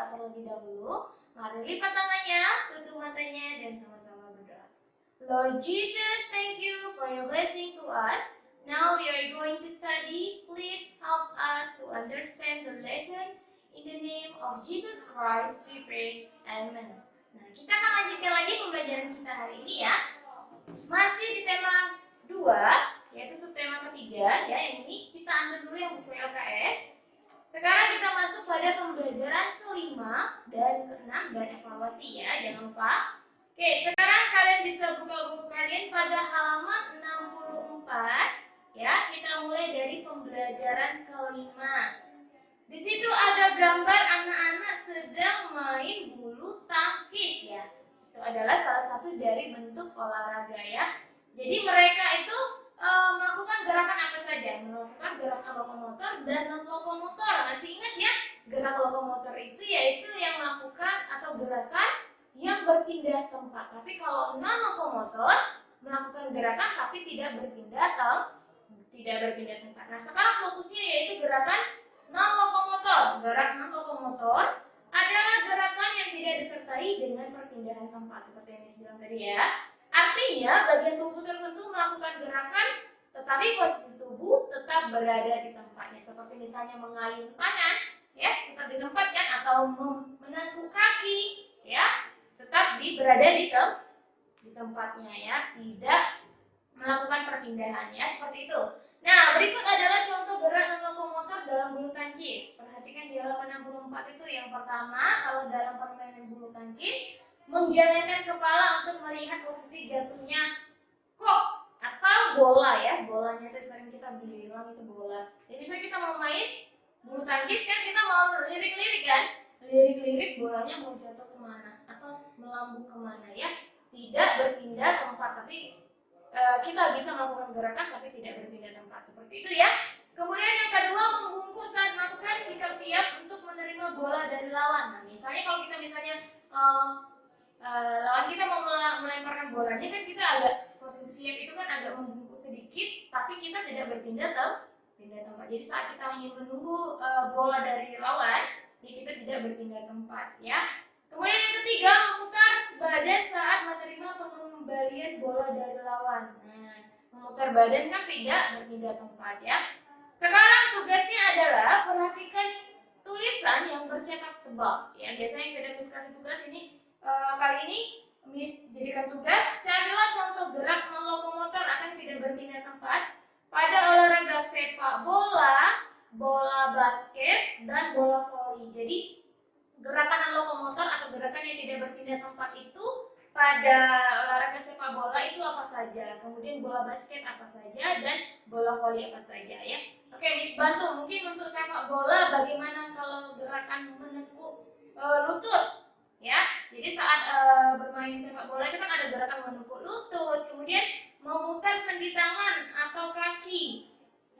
berdoa terlebih dahulu. Mari lipat tangannya, tutup matanya, dan sama-sama berdoa. Lord Jesus, thank you for your blessing to us. Now we are going to study. Please help us to understand the lessons. In the name of Jesus Christ, we pray. Amen. Nah, kita akan lanjutkan lagi pembelajaran kita hari ini ya. Masih di tema 2, yaitu subtema ketiga ya. Yang ini kita ambil dulu yang buku LKS. Sekarang kita masuk pada pembelajaran kelima dan keenam dan evaluasi ya. Jangan lupa. Oke, sekarang kalian bisa buka buku kalian pada halaman 64 ya. Kita mulai dari pembelajaran kelima. Di situ ada gambar anak-anak sedang main bulu tangkis ya. Itu adalah salah satu dari bentuk olahraga ya. Jadi mereka itu melakukan gerakan apa saja? Melakukan gerakan lokomotor dan non lokomotor. Masih ingat ya? Gerak lokomotor itu yaitu yang melakukan atau gerakan yang berpindah tempat. Tapi kalau non lokomotor melakukan gerakan tapi tidak berpindah tempat. Nah, sekarang fokusnya yaitu gerakan non lokomotor. Gerak non lokomotor adalah gerakan yang tidak disertai dengan perpindahan tempat seperti yang disebutkan tadi ya. Artinya bagian tubuh tertentu melakukan gerakan tetapi posisi tubuh tetap berada di tempatnya. Seperti misalnya mengayun tangan ya, tetap di tempat kan, atau menekuk kaki ya, tetap berada di tempatnya ya, tidak melakukan perpindahan ya, seperti itu. Nah, berikut adalah contoh gerak non lokomotor dalam bulu tangkis. Perhatikan di halaman 64 itu. Yang pertama, kalau dalam permainan bulu tangkis, menggelengkan kepala untuk melihat posisi jatuhnya kok atau bola ya. Bolanya itu sering kita bilang itu bola. Jadi misalnya kita mau main bulu tangkis kan, kita mau lirik-lirik kan, lirik-lirik bolanya mau jatuh kemana atau melambung kemana ya. Tidak berpindah tempat, tapi kita bisa melakukan gerakan tapi tidak berpindah tempat, seperti itu ya. Kemudian yang kedua, membungkuk saat melakukan sikap siap untuk menerima bola dari lawan. Nah, misalnya kalau kita lawan kita mau melemparkan bolanya kan, kita agak posisi siap itu kan agak membungkuk sedikit, tapi kita tidak berpindah tempat. Jadi saat kita ingin menunggu bola dari lawan, ya kita tidak berpindah tempat ya. Kemudian yang ketiga, memutar badan saat menerima pengembalian bola dari lawan. Nah, memutar badan kan tidak berpindah tempat ya. Sekarang tugasnya adalah perhatikan tulisan yang bercetak tebal ya. Biasanya yang tidak Miss kasih tugas ini, kali ini Miss jadikan tugas, carilah contoh gerak non lokomotor akan tidak berpindah tempat pada olahraga sepak bola, bola basket, dan bola voli. Jadi gerakan lokomotor atau gerakan yang tidak berpindah tempat itu pada olahraga sepak bola itu apa saja, kemudian bola basket apa saja, dan bola voli apa saja ya. Oke, Miss bantu mungkin untuk sepak bola bagaimana kalau gerakan menekuk lutut ya. Jadi saat bermain sepak bola itu kan ada gerakan menekuk lutut, kemudian memutar sendi tangan atau kaki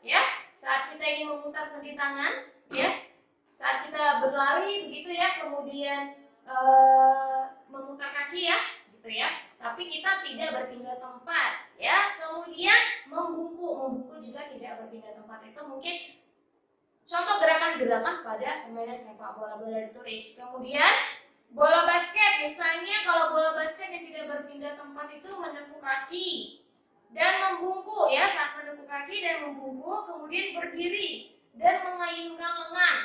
ya. Saat kita ingin memutar sendi tangan ya, saat kita berlari begitu ya, kemudian memutar kaki ya, gitu ya. Tapi kita tidak berpindah tempat ya. Kemudian membungkuk juga tidak berpindah tempat. Itu mungkin contoh gerakan-gerakan pada permainan sepak bola, boleh ditulis. Kemudian bola basket, misalnya kalau bola basket yang tidak berpindah tempat itu menekuk kaki dan membungkuk ya. Saat menekuk kaki dan membungkuk, kemudian berdiri dan mengayunkan lengan.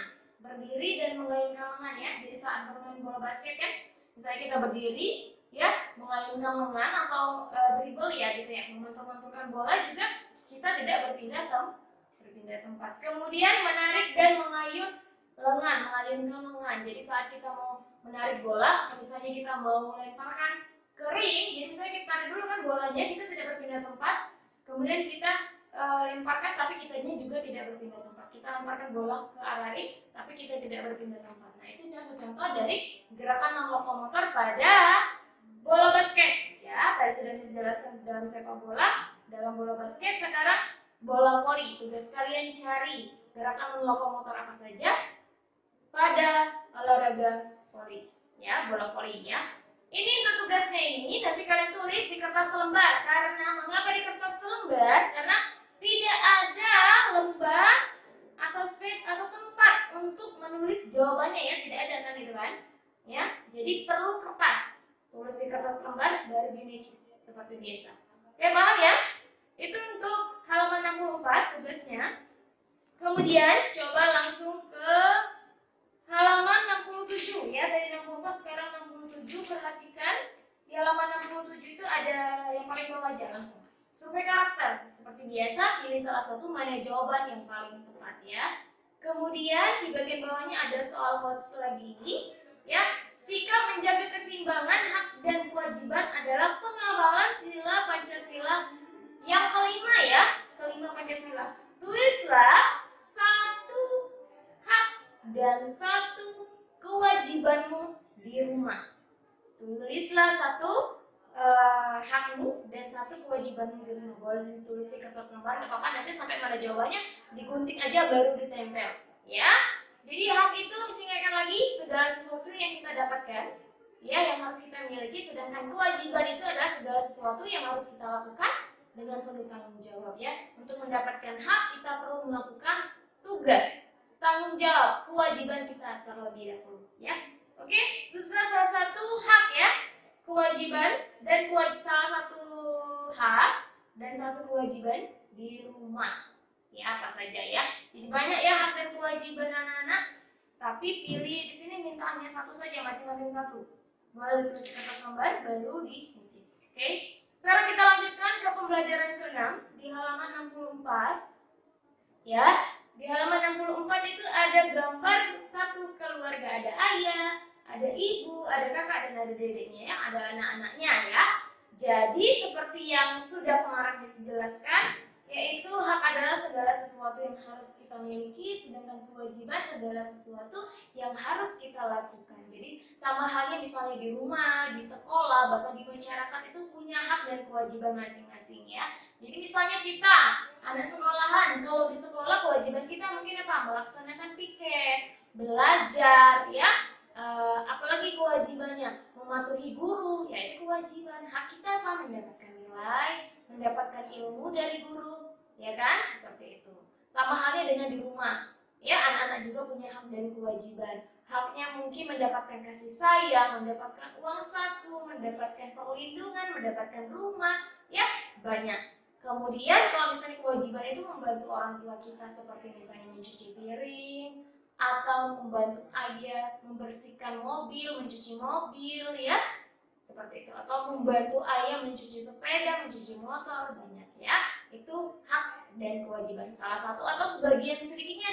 Berdiri dan mengayunkan lengan ya. Jadi saat bermain bola basket kan, misalnya kita berdiri ya, mengayunkan lengan atau dribble ya gitu ya, memantul-mantulkan bola juga, kita tidak berpindah tempat. Kemudian menarik dan mengayun lengan, mengayunkan lengan. Jadi saat kita mau menarik bola, atau misalnya kita mau melemparkan ke ring, jadi misalnya kita tarik dulu kan bolanya, kita tidak berpindah tempat. Kemudian kita lemparkan, tapi kitanya juga tidak berpindah tempat. Kita lemparkan bola ke arah ring, tapi kita tidak berpindah tempat. Nah, itu contoh-contoh dari gerakan non lokomotor pada bola basket ya. Tadi sudah dijelaskan dalam sepak bola, dalam bola basket. Sekarang bola voli. Tugas kalian cari gerakan non lokomotor apa saja pada olahraga voli ya, bola voli ya. Ini untuk tugasnya ini, nanti kalian tulis di kertas lembar. Karena mengapa di kertas lembar? Karena tidak ada lembar atau space atau tempat tempat untuk menulis jawabannya ya, tidak ada kan itu kan? Ya, jadi perlu kertas. Tulis di kertas lembar baru di necis seperti biasa. Oke, paham ya? Itu untuk halaman 64 tugasnya. Kemudian coba langsung ke halaman 67 ya, dari 64 sekarang 67. Perhatikan di halaman 67 itu ada yang paling bawah aja langsung. Survei karakter. Seperti biasa, pilih salah satu mana jawaban yang paling tepat ya. Kemudian di bagian bawahnya ada soal quotes lagi ya. Sikap menjaga keseimbangan hak dan kewajiban adalah pengawalan sila Pancasila yang kelima ya, kelima Pancasila. Tulislah satu hak dan satu kewajibanmu di rumah. Tulislah satu hakmu dan satu kewajibanmu di rumah. Boleh ditulis di kertas lembar, nggak apa-apa. Nanti sampai pada jawabannya digunting aja baru ditempel. Ya. Jadi hak itu mesti ingatkan lagi segala sesuatu yang kita dapatkan, ya, yang harus kita miliki. Sedangkan kewajiban itu adalah segala sesuatu yang harus kita lakukan dengan penuh tanggung jawab ya. Untuk mendapatkan hak kita perlu melakukan tugas, tanggung jawab, kewajiban kita terlebih dahulu ya. Oke, teruslah salah satu hak ya, kewajiban dan salah satu hak dan satu kewajiban di rumah. Ya, apa saja ya. Jadi banyak ya hak dan kewajiban anak-anak. Tapi pilih di sini minta hanya satu saja, masing-masing satu. Baru ditulis di kertas lembar, baru di necis. Oke. Sekarang kita lanjutkan ke pembelajaran ke-6 di halaman 64. Ya, di halaman 64 itu ada gambar satu keluarga, ada ayah, ada ibu, ada kakak dan ada dedeknya ya, ada anak-anaknya ya. Jadi seperti yang sudah kemarin dijelaskan, yaitu hak adalah segala sesuatu yang harus kita miliki, sedangkan kewajiban segala sesuatu yang harus kita lakukan. Jadi sama halnya misalnya di rumah, di sekolah, bahkan di masyarakat itu punya hak dan kewajiban masing-masing ya. Jadi misalnya kita anak sekolahan, kalau di sekolah kewajiban kita mungkin apa? Melaksanakan piket, belajar ya. Apalagi kewajibannya mematuhi guru, yaitu kewajiban. Hak kita apa? Mendapatkan nilai, mendapatkan ilmu dari guru, ya kan? Seperti itu. Sama halnya dengan di rumah, ya, anak-anak juga punya hak dan kewajiban. Haknya mungkin mendapatkan kasih sayang, mendapatkan uang saku, mendapatkan perlindungan, mendapatkan rumah, ya, banyak. Kemudian kalau misalnya kewajiban itu membantu orang tua kita, seperti misalnya mencuci piring, atau membantu ayah membersihkan mobil, mencuci mobil ya, seperti itu, atau membantu ayah mencuci sepeda, mencuci motor, banyak ya. Itu hak dan kewajiban salah satu atau sebagian sedikitnya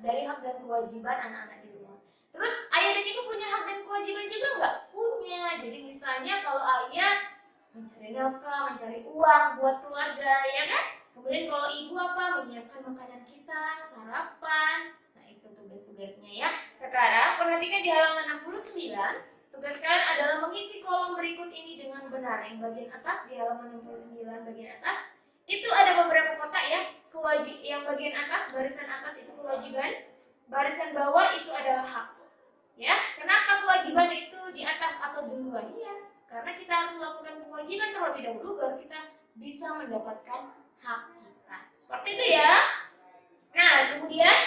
dari hak dan kewajiban anak-anak di rumah. Terus ayah dan ibu punya hak dan kewajiban juga nggak? Punya. Jadi misalnya kalau ayah mencari nafkah, mencari uang buat keluarga ya kan. Kemudian kalau ibu apa? Menyiapkan makanan kita, sarapan. Tugas-tugasnya ya. Sekarang perhatikan di halaman 69. Tugas kalian adalah mengisi kolom berikut ini dengan benar. Yang bagian atas di halaman 69 bagian atas itu ada beberapa kotak ya. Yang bagian atas, barisan atas itu kewajiban, barisan bawah itu adalah hak. Ya, kenapa kewajiban itu di atas atau duluan? Ya, karena kita harus melakukan kewajiban terlebih dahulu baru kita bisa mendapatkan hak kita. Seperti itu ya. Nah, kemudian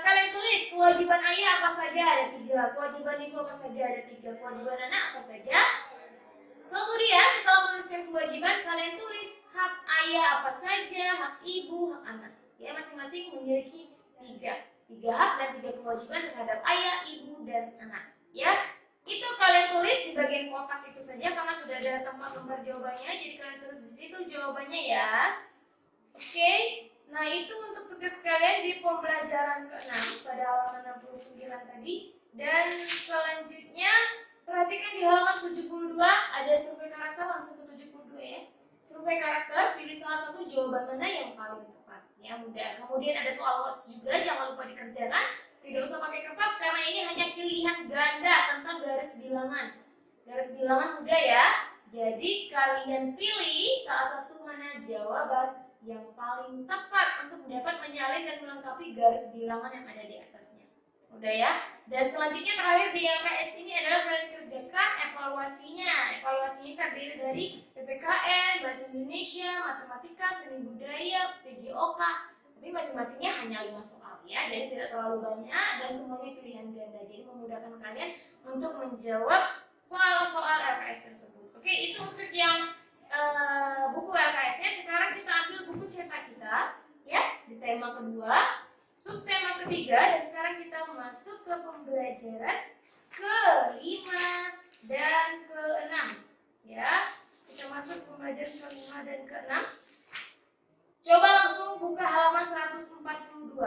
kalian tulis kewajiban ayah apa saja, ada 3, kewajiban ibu apa saja, ada 3, kewajiban anak apa saja. Kemudian setelah menuliskan kewajiban, kalian tulis hak ayah apa saja, hak ibu, hak anak. Ya, masing-masing memiliki 3 hak dan 3 kewajiban terhadap ayah, ibu, dan anak. Ya, itu kalian tulis di bagian kotak itu saja karena sudah ada tempat lembar jawabannya. Jadi kalian tulis di situ jawabannya ya. Oke. Nah, itu untuk tugas kalian di pembelajaran ke-6 pada halaman 69 tadi. Dan selanjutnya perhatikan di halaman 72 ada survei karakter, langsung ke 72 ya. Survei karakter, pilih salah satu jawaban mana yang paling tepat. Ya, mudah. Kemudian ada soal quotes juga, jangan lupa dikerjakan. Tidak usah pakai kertas karena ini hanya pilihan ganda tentang garis bilangan. Garis bilangan mudah ya. Jadi kalian pilih salah satu mana jawaban yang paling tepat untuk dapat menyalin dan melengkapi garis bilangan yang ada di atasnya. Udah ya. Dan selanjutnya terakhir di LKS ini adalah kalian kerjakan evaluasinya. Evaluasinya terdiri dari PPKN, Bahasa Indonesia, Matematika, Seni Budaya, PJOK, Tapi masing-masingnya hanya 5 soal ya, jadi tidak terlalu banyak dan semuanya pilihan ganda. Jadi memudahkan kalian untuk menjawab soal-soal LKS tersebut. Oke, itu untuk yang buku LKS-nya. Sekarang kita ambil buku cetak kita ya di tema kedua, subtema ketiga, dan sekarang kita masuk ke pembelajaran ke-5 dan ke-6 ya. Kita masuk ke pembelajaran ke-5 dan ke-6. Coba langsung buka halaman 142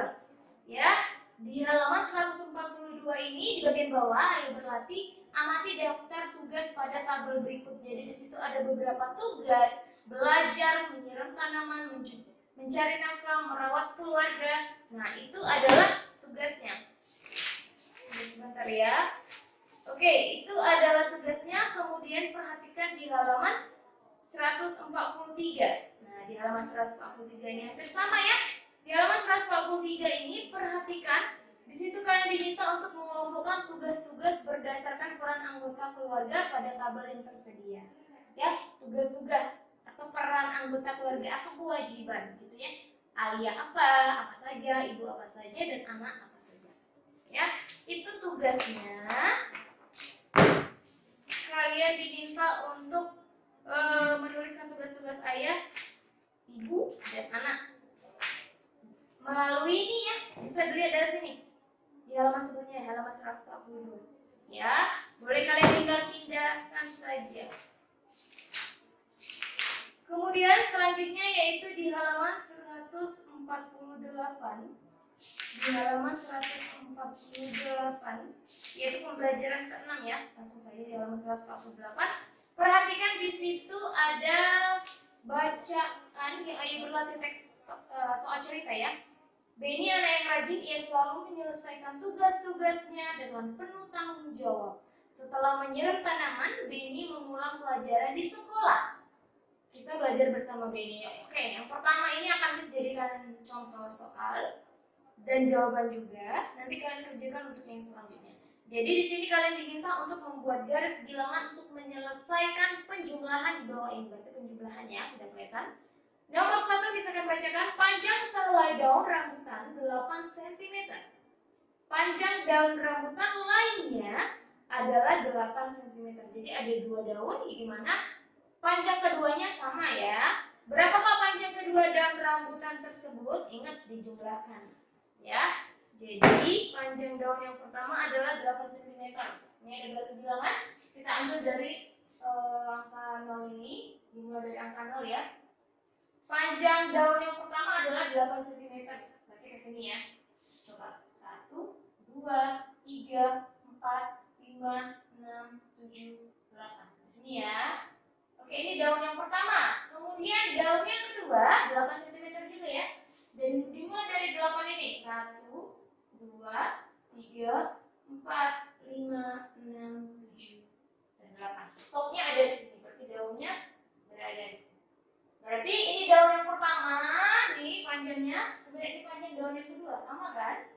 ya. Di halaman 142 ini di bagian bawah ayo berlatih amati daftar tugas pada tabel berikut. Jadi di situ ada beberapa tugas: belajar, menyiram tanaman, mencari nafkah, merawat keluarga. Nah, itu adalah tugasnya. Tunggu sebentar ya. Oke, itu adalah tugasnya. Kemudian perhatikan di halaman 143. Nah, di halaman 143 ini hampir sama ya. Di halaman 143 ini perhatikan, di situ kalian diminta untuk mengelompokkan tugas-tugas berdasarkan peran anggota keluarga pada tabel yang tersedia. Ya, tugas-tugas atau peran anggota keluarga atau kewajiban gitu ya. Ayah apa saja, ibu apa saja, dan anak apa saja. Ya, itu tugasnya. Kalian diminta untuk menuliskan tugas-tugas ayah, ibu, dan anak melalui ini ya, bisa dilihat dari sini di halaman sebelumnya, halaman 142 ya. Boleh kalian tinggal pindahkan saja. Kemudian selanjutnya yaitu di halaman 148. Di halaman 148 yaitu pembelajaran ke-6 ya. Langsung saja di halaman 148. Perhatikan di situ ada bacaan yang ayo berlatih teks soal cerita ya. Benny anak yang rajin, ia selalu menyelesaikan tugas-tugasnya dengan penuh tanggung jawab. Setelah menyiram tanaman, Benny mengulang pelajaran di sekolah. Kita belajar bersama Benny. Oke, yang pertama ini akan dijadikan contoh soal dan jawaban juga. Nanti kalian kerjakan untuk yang selanjutnya. Jadi di sini kalian diminta untuk membuat garis bilangan untuk menyelesaikan penjumlahan di bawah ini. Berarti penjumlahannya sudah kelihatan. Nomor 1 bisa kalian bacakan, panjang sehelai daun rambutan 8 cm. Panjang daun rambutan lainnya adalah 8 cm. Jadi ada 2 daun di mana panjang keduanya sama ya. Berapakah panjang kedua daun rambutan tersebut? Ingat dijumlahkan ya. Jadi panjang daun yang pertama adalah 8 cm. Ini ada garis bilangan. Kita ambil dari angka 0 ini, dimulai dari angka 0 ya. Panjang daun yang pertama adalah 8 cm. Berarti ke sini ya. Coba 1, 2, 3, 4, 5, 6, 7, 8. Di sini ya. Oke, ini daun yang pertama. Kemudian daun yang kedua 8 cm juga ya. Dan dimulai dari 8 ini. 1, 2, 3, 4, 5, 6, 7, dan 8. Stopnya ada di sini. Berarti daunnya berada di sini. Berarti ini daun yang pertama, nih panjangnya, kemudian ini panjang daun yang kedua, sama kan?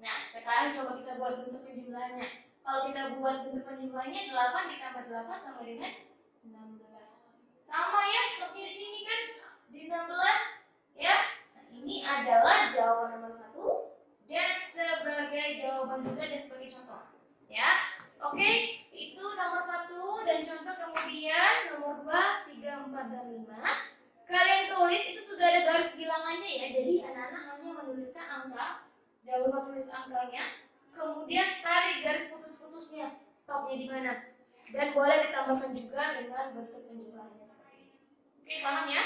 Nah, sekarang coba kita buat bentuk penjumlahannya. Kalau kita buat bentuk penjumlahannya 8 ditambah 8 sama dengan 16. Sama ya, stopnya di sini kan di 16 ya. Nah, ini adalah jawaban nomor 1 dan sebagai jawaban juga dan sebagai contoh ya. Oke, itu nomor 1 dan contoh. Kemudian nomor 2, 3, 4, dan 5 kalian tulis, itu sudah ada garis bilangannya ya. Jadi anak-anak hanya menuliskan angka, jangan lupa tulis angkanya. Kemudian tarik garis putus-putusnya, stopnya di mana. Dan boleh ditambahkan juga dengan bentuk penjumlahannya seperti ini. Oke, paham ya?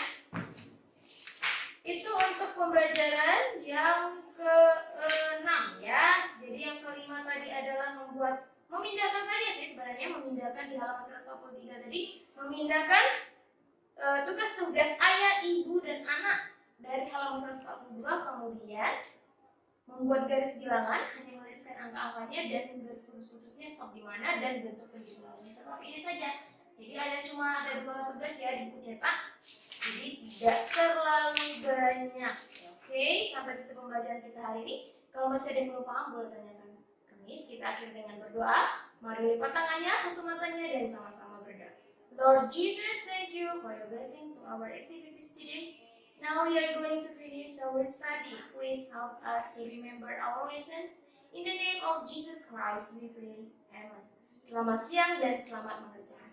Itu untuk pembelajaran yang ke-6 ya. Jadi yang ke-5 tadi adalah memindahkan saja sih sebenarnya, memindahkan di halaman 143 tadi, memindahkan tugas-tugas ayah, ibu, dan anak dari halaman 142. Kemudian membuat garis bilangan, hanya menuliskan angka-angkanya dan garis putus-putusnya stop di mana dan bentuk penjumlahannya seperti ini saja. Jadi ada 2 tugas ya di buku cetak. Jadi tidak terlalu banyak. Oke, sampai situ pembelajaran kita hari ini. Kalau masih ada yang belum paham, boleh tanyakan ke Miss. Kita akhiri dengan berdoa. Mari lipat tangannya, tutup matanya, dan sama-sama berdoa. Lord Jesus, thank you for your blessing to our activities today. Now we are going to finish our study. Please help us to remember our lessons. In the name of Jesus Christ we pray. Amen. Selamat siang dan selamat mengerjakan.